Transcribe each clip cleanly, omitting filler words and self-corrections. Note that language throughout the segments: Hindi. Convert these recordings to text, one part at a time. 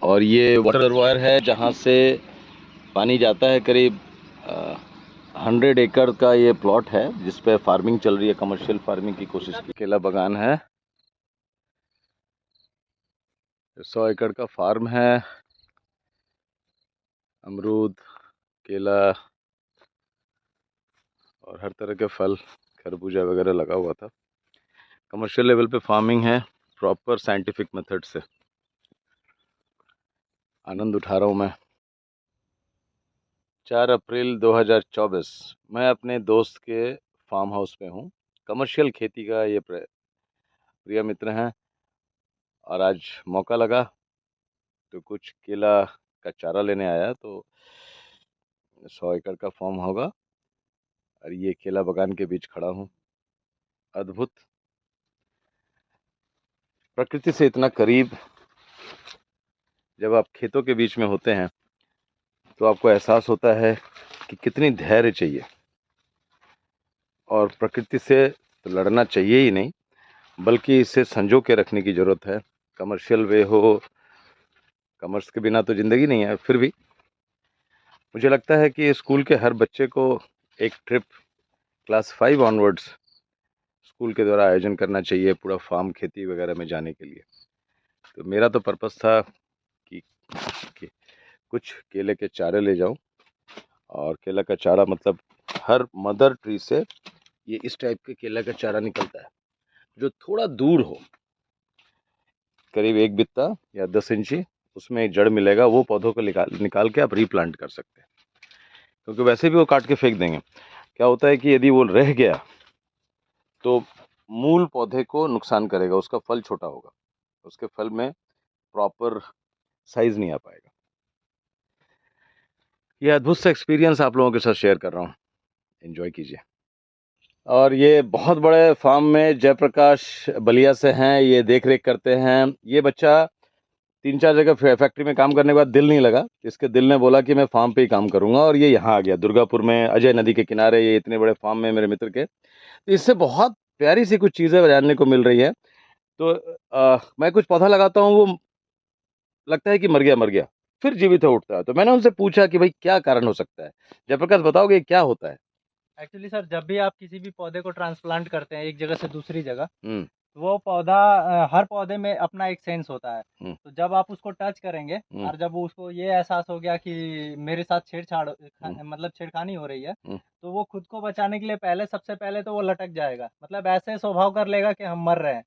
और ये वाटर रिजर्वायर है जहाँ से पानी जाता है। करीब 100 एकड़ का ये प्लॉट है जिस पे फार्मिंग चल रही है, कमर्शियल फार्मिंग की कोशिश की। केला बागान है, 100 एकड़ का फार्म है। अमरूद, केला और हर तरह के फल, खरबूजा वगैरह लगा हुआ था। कमर्शियल लेवल पे फार्मिंग है, प्रॉपर साइंटिफिक मेथड से। आनंद उठा रहा हूँ मैं। 4 अप्रैल 2024 मैं अपने दोस्त के फार्म हाउस पे हूँ। कमर्शियल खेती का ये प्रिय मित्र हैं और आज मौका लगा तो कुछ केला का चारा लेने आया। तो 100 एकड़ का फार्म होगा और ये केला बागान के बीच खड़ा हूँ। अद्भुत, प्रकृति से इतना करीब। जब आप खेतों के बीच में होते हैं तो आपको एहसास होता है कि कितनी धैर्य चाहिए, और प्रकृति से तो लड़ना चाहिए ही नहीं बल्कि इसे संजो के रखने की ज़रूरत है। कमर्शियल वे हो, कमर्स के बिना तो ज़िंदगी नहीं है। फिर भी मुझे लगता है कि स्कूल के हर बच्चे को एक ट्रिप क्लास 5 ऑनवर्ड्स स्कूल के द्वारा आयोजन करना चाहिए, पूरा फार्म खेती वगैरह में जाने के लिए। तो मेरा तो पर्पस था कि कुछ केले के चारे ले जाऊं। और केला का चारा मतलब हर मदर ट्री से ये इस टाइप के केला का चारा निकलता है जो थोड़ा दूर हो, करीब 1 बित्ता या 10 इंची, उसमें एक जड़ मिलेगा। वो पौधों को निकाल के आप रीप्लांट कर सकते हैं, क्योंकि वैसे भी वो काट के फेंक देंगे। क्या होता है कि यदि वो रह गया तो मूल पौधे को नुकसान करेगा, उसका फल छोटा होगा, उसके फल में प्रॉपर साइज नहीं आ पाएगा। ये अद्भुत सा एक्सपीरियंस आप लोगों के साथ शेयर कर रहा हूँ, एंजॉय कीजिए। और ये बहुत बड़े फार्म में जयप्रकाश बलिया से हैं, ये देख रेख करते हैं। ये बच्चा 3-4 जगह फैक्ट्री में काम करने के बाद दिल नहीं लगा, इसके दिल ने बोला कि मैं फार्म पे ही काम करूंगा, और ये यहाँ आ गया दुर्गापुर में, अजय नदी के किनारे। ये इतने बड़े फार्म में मेरे मित्र के, तो इससे बहुत प्यारी सी कुछ चीज़ें जानने को मिल रही है। तो मैं कुछ पौधा लगाता हूँ, वो लगता है कि मर गया, फिर जीवित हो उठता है। तो मैंने उनसे पूछा कि भाई क्या कारण हो सकता है। जयप्रकाश बताओगे क्या होता है? एक्चुअली सर, जब भी आप किसी भी पौधे को ट्रांसप्लांट करते हैं एक जगह से दूसरी जगह, हम्म तो वो पौधा हर पौधे में अपना एक सेंस होता है। हम्म तो जब आप उसको टच करेंगे हम्म और जब उसको ये एहसास हो गया कि मेरे साथ हम्म मतलब छेड़खानी हो रही है, हम्म। तो वो खुद को बचाने के लिए पहले सबसे पहले तो वो लटक जाएगा, मतलब ऐसे स्वभाव कर लेगा कि हम मर रहे हैं।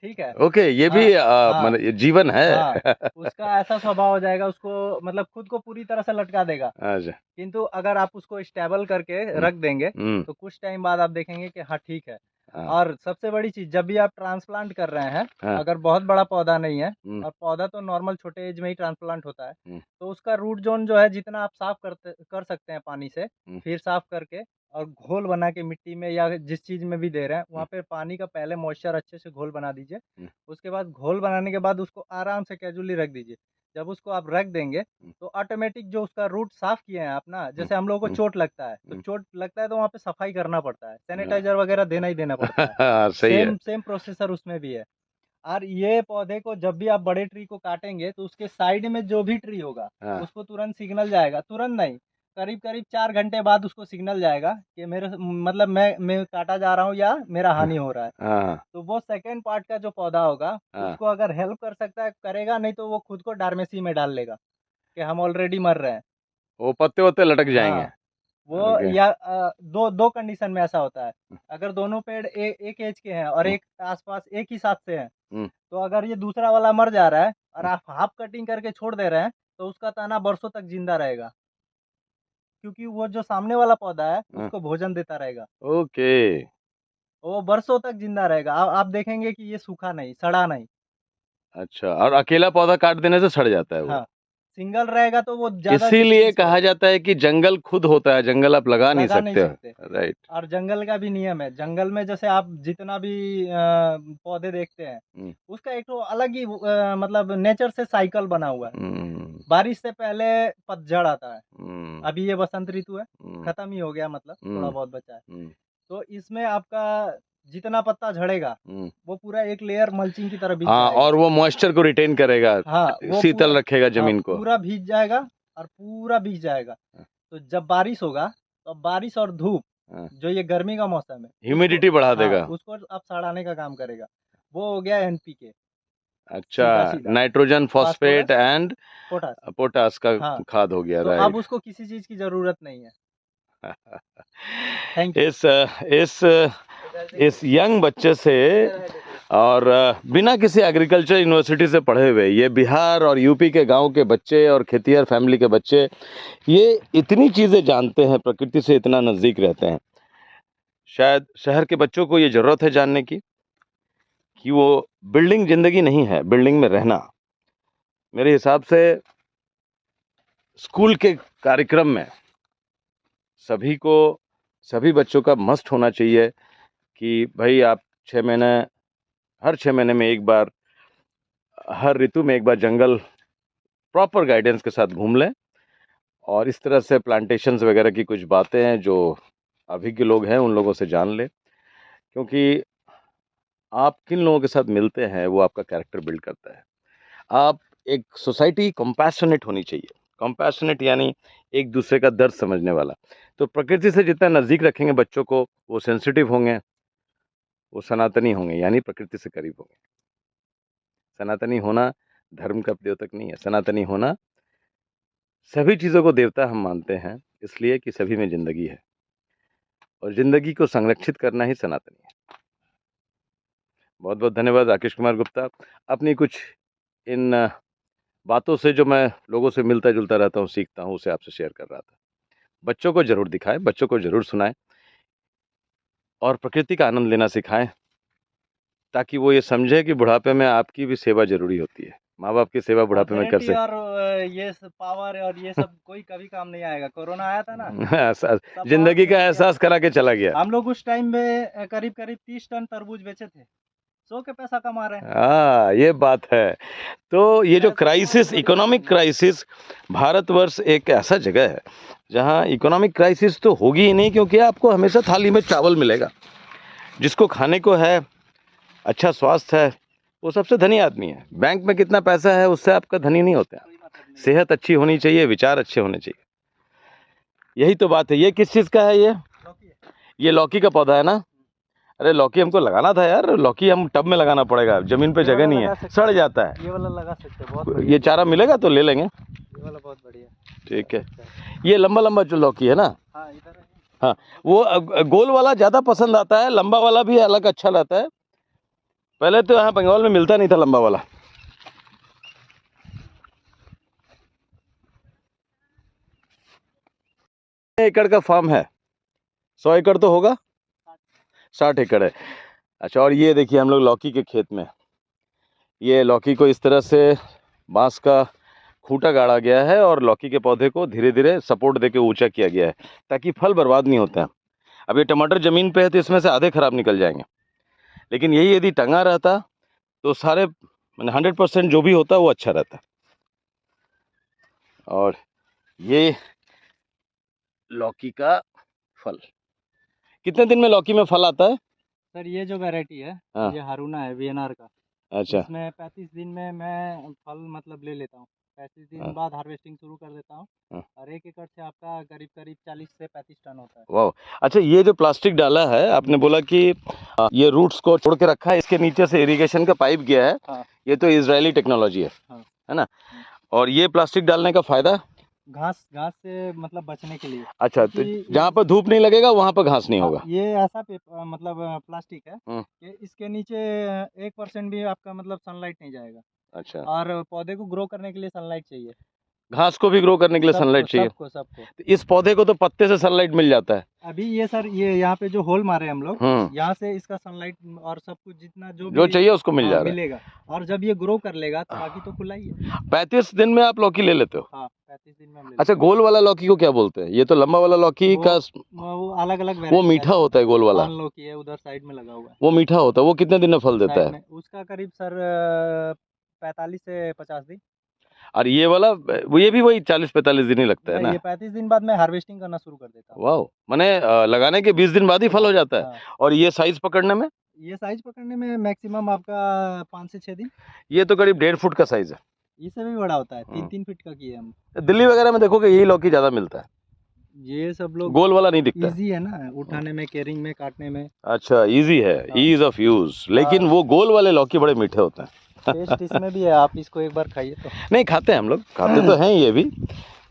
ठीक है। ओके, ये भी हाँ, हाँ, ये जीवन है। हाँ। उसका ऐसा स्वभाव हो जाएगा, उसको मतलब खुद को पूरी तरह से लटका देगा। अच्छा। किंतु अगर आप उसको स्टेबल करके हम्म रख देंगे हम्म। तो कुछ टाइम बाद आप देखेंगे कि हाँ ठीक है। हाँ और सबसे बड़ी चीज़, जब भी आप ट्रांसप्लांट कर रहे हैं, हाँ। अगर बहुत बड़ा पौधा नहीं है, हम्म और पौधा तो नॉर्मल छोटे एज में ही ट्रांसप्लांट होता है, हम्म तो उसका रूट जोन जो है जितना आप साफ कर सकते हैं पानी से, हम्म फिर साफ करके और घोल बना के मिट्टी में या जिस चीज़ में भी दे रहे हैं हम्म वहाँ पे पानी का पहले मॉइस्चर अच्छे से घोल बना दीजिए। हम्म उसके बाद घोल बनाने के बाद उसको आराम से कैजुअली रख दीजिए। जब उसको आप रख देंगे तो ऑटोमेटिक जो उसका रूट साफ किए हैं आप ना, हम्म जैसे हम लोगों को हम्म चोट लगता है तो हम्म। वहाँ पे सफाई करना पड़ता है, हाँ। सैनिटाइजर वगैरह देना ही देना पड़ता है। हाँ, सही है। सेम सेम प्रोसेसर उसमें भी है। और ये पौधे को जब भी आप बड़े ट्री को काटेंगे तो उसके साइड में जो भी ट्री होगा हाँ उसको तुरंत सिग्नल जाएगा, तुरंत नहीं, करीब करीब 4 घंटे बाद उसको सिग्नल जाएगा कि मेरे मतलब मैं काटा जा रहा हूँ या मेरा हानि हो रहा है। हाँ तो वो सेकेंड पार्ट का जो पौधा होगा हाँ। उसको अगर हेल्प कर सकता है करेगा, नहीं तो वो खुद को डार्मेसी में डाल लेगा कि हम ऑलरेडी मर रहे हैं। वो पत्ते वत्ते लटक जाएंगे। हाँ, वो ओके। या दो दो कंडीशन में ऐसा होता है। अगर दोनों पेड़ एक एज के हैं और हम्म एक आसपास एक ही साथ से हैं, हम्म तो अगर ये दूसरा वाला मर जा रहा है और हम्म। आप हाफ कटिंग करके छोड़ दे रहे हैं तो उसका तना बरसों तक जिंदा रहेगा, क्योंकि वो जो सामने वाला पौधा है हाँ, उसको भोजन देता रहेगा। ओके। वो बरसों तक जिंदा रहेगा। आप देखेंगे कि ये सूखा नहीं, सड़ा नहीं। अच्छा, और अकेला पौधा काट देने से सड़ जाता है वो? हाँ, सिंगल रहेगा तो वो ज्यादा इसीलिए डिस्टेंस पे कहा जाता है कि जंगल खुद होता है, जंगल आप लगा नहीं लगा नहीं सकते हो। सकते। राइट। और जंगल का भी नियम है, जंगल में जैसे आप जितना भी पौधे देखते हैं हम्म उसका एक तो अलग ही मतलब नेचर से साइकिल बना हुआ है। हम्म बारिश से पहले पतझड़ आता है। हम्म अभी ये बसंत ऋतु है, हम्म खत्म ही हो गया, मतलब थोड़ा हम्म बहुत बचा है। हम्म तो इसमें आपका जितना पत्ता झड़ेगा वो पूरा एक लेयर मल्चिंग की तरह बिछ हाँ, जाएगा। और वो मॉइस्चर को रिटेन करेगा, हाँ, वो शीतल पूरा रखेगा हाँ, जमीन को। पूरा भीग जाएगा और पूरा भीग जाएगा। तो जब बारिश होगा तो अब बारिश और धूप हाँ, जो ये गर्मी का मौसम है ह्यूमिडिटी बढ़ा हाँ, देगा। उसको अब सड़ाने का काम करेगा। वो हो गया एनपीके, अच्छा, सीधा-सीधा nitrogen, phosphate phosphorus, and potash. Potash का हाँ, खाद हो गया, तो अब राइट। उसको किसी चीज़ की ज़रूरत नहीं है। Thank you. इस यंग बच्चे से और बिना किसी एग्रीकल्चर यूनिवर्सिटी से पढ़े हुए ये बिहार और यूपी के गांव के बच्चे और खेतिहर फैमिली के बच्चे ये इतनी चीज़ें जानते हैं, प्रकृति से इतना नज़दीक रहते हैं। शायद शहर के बच्चों को ये ज़रूरत है जानने की कि वो बिल्डिंग ज़िंदगी नहीं है, बिल्डिंग में रहना। मेरे हिसाब से स्कूल के कार्यक्रम में सभी को, सभी बच्चों का मस्ट होना चाहिए कि भाई आप 6 महीने, हर 6 महीने में एक बार, हर ऋतु में एक बार जंगल प्रॉपर गाइडेंस के साथ घूम लें और इस तरह से प्लांटेशंस वगैरह की कुछ बातें हैं जो अभी के लोग हैं उन लोगों से जान लें, क्योंकि आप किन लोगों के साथ मिलते हैं वो आपका कैरेक्टर बिल्ड करता है। आप एक सोसाइटी कंपैशनेट होनी चाहिए, कंपैशनेट यानी एक दूसरे का दर्द समझने वाला। तो प्रकृति से जितना नज़दीक रखेंगे बच्चों को वो सेंसिटिव होंगे, वो सनातनी होंगे यानी प्रकृति से करीब होंगे। सनातनी होना धर्म का द्योतक नहीं है, सनातनी होना सभी चीज़ों को देवता हम मानते हैं इसलिए कि सभी में जिंदगी है और जिंदगी को संरक्षित करना ही सनातनी है। बहुत बहुत धन्यवाद राकेश कुमार गुप्ता। अपनी कुछ इन बातों से जो मैं लोगों से मिलता जुलता रहता हूँ, सीखता हूँ, उसे आपसे शेयर कर रहा था। बच्चों को जरूर दिखाएं, बच्चों को जरूर सुनाएं और प्रकृति का आनंद लेना सिखाएं ताकि वो ये समझे कि बुढ़ापे में आपकी भी सेवा जरूरी होती है। माँ बाप की सेवा बुढ़ापे में कर ऑथोरिटी से और ये सब पावर और ये सब कोई कभी काम नहीं आएगा। कोरोना आया था ना, सब जिंदगी बहुत का किया। एहसास करा के चला गया। हम लोग उस टाइम में करीब 30 टन तरबूज बेचे थे, सो के पैसा कमा रहे हैं। हाँ, ये बात है। तो ये जो क्राइसिस, इकोनॉमिक क्राइसिस, भारतवर्ष एक ऐसा जगह है जहाँ इकोनॉमिक क्राइसिस तो होगी ही नहीं, क्योंकि आपको हमेशा थाली में चावल मिलेगा। जिसको खाने को है, अच्छा स्वास्थ्य है, वो सबसे धनी आदमी है। बैंक में कितना पैसा है उससे आपका धनी नहीं होता है। सेहत अच्छी होनी चाहिए, विचार अच्छे होने चाहिए, यही तो बात है। ये किस चीज़ का है? ये लौकी का पौधा है ना? अरे लौकी हमको लगाना था यार, लौकी हम टब में लगाना पड़ेगा, जमीन पे जगह नहीं है, सड़ जाता है। ये वाला लगा सकते हैं, बहुत ये चारा मिलेगा तो ले लेंगे। ये वाला बहुत बढ़िया। ठीक है, ये लंबा लंबा जो लौकी है ना, हाँ इधर है। हाँ वो गोल वाला ज़्यादा पसंद आता है, लंबा वाला भी अलग अच्छा लगता है। पहले तो यहाँ बंगाल में मिलता नहीं था लंबा वाला। एकड़ का फार्म है, 100 एकड़ तो होगा, 60 एकड़ है। अच्छा, और ये देखिए हम लोग लौकी के खेत में, ये लौकी को इस तरह से बांस का खूंटा गाड़ा गया है और लौकी के पौधे को धीरे धीरे सपोर्ट देके ऊंचा किया गया है ताकि फल बर्बाद नहीं होते हैं। अब ये टमाटर ज़मीन पे है तो इसमें से आधे खराब निकल जाएंगे, लेकिन यही यदि टंगा रहता तो सारे 100% जो भी होता वो अच्छा रहता। और ये लौकी का फल, कितने दिन में लौकी में फल आता है? सर ये जो वैरायटी है हाँ। ये हारूना है वीएनआर का। अच्छा, इसमें 35 दिन में मैं फल मतलब ले लेता हूँ। 35 दिन हाँ। बाद हार्वेस्टिंग शुरू कर देता हूँ हाँ। और 1 एकड़ से आपका करीब 40 से 35 टन होता है। वाह। अच्छा, ये जो प्लास्टिक डाला है आपने बोला कि ये रूट्स को छोड़ के रखा है, इसके नीचे से इरिगेशन का पाइप गया है। हाँ। ये तो इजरायली टेक्नोलॉजी है, हाँ। है ना? और ये प्लास्टिक डालने का फायदा? घास से मतलब बचने के लिए। अच्छा, तो क्योंकि जहाँ पर धूप नहीं लगेगा वहाँ पर घास नहीं होगा। ये ऐसा मतलब प्लास्टिक है कि इसके नीचे 1% भी आपका मतलब सनलाइट नहीं जाएगा। अच्छा, और पौधे को ग्रो करने के लिए सनलाइट चाहिए, घास को भी ग्रो करने के लिए सनलाइट चाहिए। सबको। तो इस पौधे को तो पत्ते से सनलाइट मिल जाता है। अभी ये सर ये यहाँ पे जो होल मारे हम लोग, यहाँ से इसका सनलाइट और सब कुछ जितना जो चाहिए उसको मिल जा रहा है। मिलेगा। और जब ये ग्रो कर लेगा तो बाकी तो खुला ही है। 35 दिन में आप लौकी ले लेते हो? हाँ, 35 दिन में हम ले अच्छा, गोल वाला लौकी को क्या बोलते हैं? ये तो लंबा वाला लौकी का वो अलग वो मीठा होता है, गोल वाला पान लौकी है उधर साइड में लगा हुआ है, वो मीठा होता है। वो कितने दिन में फल देता है? उसका करीब सर 45 से 50 दिन। और ये वाला ये भी वही 40-45 दिन ही लगता है ना? ये 35 दिन बाद मैं हार्वेस्टिंग करना शुरू कर देता हूँ। वाह, माने लगाने के 20 दिन बाद ही फल हो जाता है। हाँ, और ये साइज पकड़ने में? ये साइज पकड़ने में मैक्सिमम आपका 5 से 6 दिन। ये तो करीब 1.5 फुट का साइज है। इससे भी बड़ा होता है, हाँ। 3-3 फीट का किए हम। दिल्ली वगैरह में देखोगे यही लौकी ज्यादा मिलता है, ये सब लोग गोल वाला नहीं दिखता है। इजी है ना उठाने में, केयरिंग में, काटने में। अच्छा, इजी है, हाँ। Ease of use. लेकिन हाँ। वो गोल वाले लौकी बड़े मीठे होते हैं। टेस्ट इसमें भी है, आप इसको एक बार खाइए तो। नहीं, खाते हैं हम लोग, खाते तो हैं ये भी।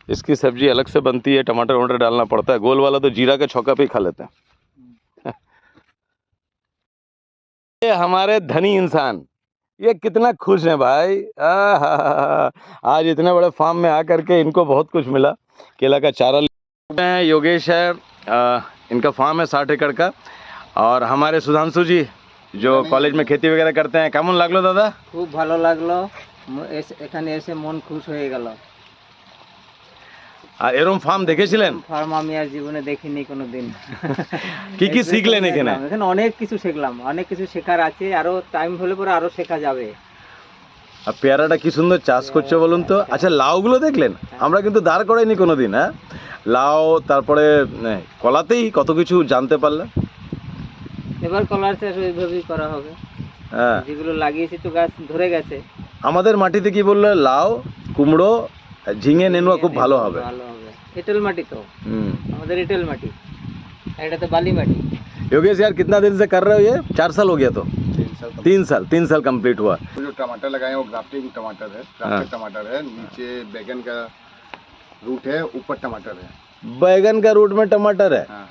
इसकी सब्जी अलग से बनती है, टमाटर वमाटर डालना पड़ता है। गोल वाला तो जीरा के छौंका पे ही खा लेते हैं। ये हमारे धनी इंसान, ये कितना खुश है भाई। आज इतने बड़े फार्म में आकर के इनको बहुत कुछ मिला। केला का चारा है, योगेश है, इनका फार्म है 60 एकड़ का। और हमारे सुधांशु जी जो कॉलेज में खेती वगैरह करते हैं। केमन लागलो दादा? खूब ভালো লাগলো, এখানে এসে মন খুশ হয়ে গেল। আর এরকম ফার্ম দেখেছিলেন? ফার্ম আমি আর জীবনে দেখিনি কোনোদিন। কি কি শিখলেন এখানে? এখানে অনেক কিছু শিখলাম, অনেক কিছু শেখার আছে, আরো টাইম হলে পরে আরো শেখা যাবে। আর পেয়ারাটা কি সুন্দর চাষ করছে বলুন তো। আচ্ছা, লাউগুলো দেখলেন? আমরা কিন্তু দাঁড় করাইনি কোনোদিন। হ্যাঁ, লাউ, তারপরে কলাতেই কত কিছু জানতে পারলাম। এবার কলার চাষ ওইভাবেই করা হবে। হ্যাঁ, যেগুলো লাগিয়েছি তো গাছ ধরে গেছে। আমাদের মাটিতে কি বললো, লাউ, কুমড়ো, ঝিঙে, নেনুয়া খুব ভালো হবে। ভালো হবে, এঁটেল মাটি তো हम्म। আমাদের এঁটেল মাটি, আর এটা তো বালি মাটি। योगेश यार, कितना दिन से कर रहे हो ये? 4 साल हो गया तो? 3 साल कंप्लीट हुआ। जो टमाटर लगाए हैं वो ग्राफ्टिंग टमाटर है, ग्राफ्टेड टमाटर है। नीचे बैगन का रूट है, ऊपर टमाटर है। बैगन का रूट में टमाटर है? हाँ।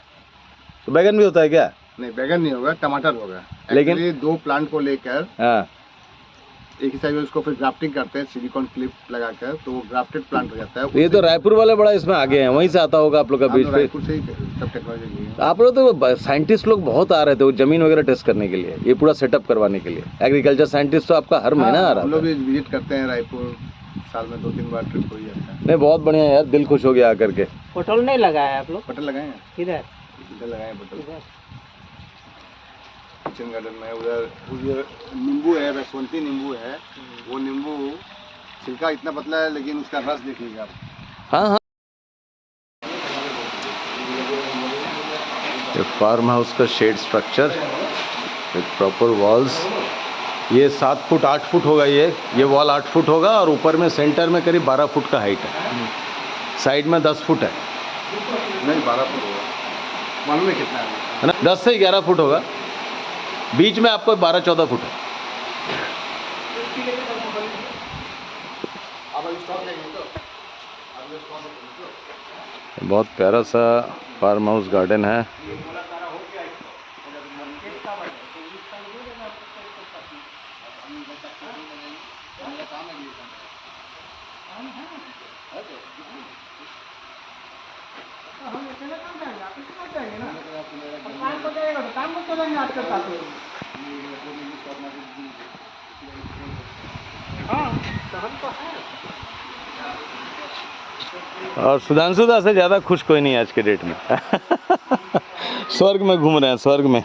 तो बैगन भी होता है क्या? नहीं, बैगन नहीं होगा, टमाटर होगा। लेकिन- Actually, 2 प्लांट को लेकर हाँ। एक ही साइज में उसको फिर ग्राफ्टिंग करते हैं, सिलिकॉन क्लिप लगाकर, तो वो ग्राफ्टेड प्लांट हो जाता है। तो ये तो रायपुर वाले बड़ा इसमें आगे हैं, वहीं से आता होगा आप लोग का हम बीज लोग पे। रायपुर से ही सब टेक्नोलॉजी ली है। आप लोग तो साइंटिस्ट लोग बहुत आ रहे थे वो जमीन वगैरह टेस्ट करने के लिए, ये पूरा सेटअप करवाने के लिए। एग्रीकल्चर साइंटिस्ट तो आपका हर महीना आ रहा हम लोग था। भी विजिट करते हैं रायपुर, साल में 2-3 बार ट्रिप हो ही जाता है। नहीं, बहुत बढ़िया यार, दिल खुश हो गया आकर के। পটল नहीं लगाया आप लोग? बटन लगाए हैं, किधर? इधर लगाए हैं बटन। इधर। किचन गार्डन में उधर नींबू है, बसंती नींबू है। वो नींबू छिलका इतना पतला है, लेकिन उसका रस देखिएगा आप। हाँ हाँ, ये फार्म हाउस का shed structure with proper walls. ये 7 फुट 8 फुट होगा। ये वॉल 8 फुट होगा और ऊपर में सेंटर में करीब 12 फुट का हाइट है। साइड में 10 फुट है नहीं, 12 फुट होगा। मालूम है कितना है ना? 10 से 11 फुट होगा। बीच में आपको 12-14 फुट है। बहुत प्यारा सा फार्म हाउस गार्डन है। और सुधांशु दा से ज़्यादा खुश कोई नहीं है आज के डेट में। स्वर्ग में घूम रहे हैं, स्वर्ग में।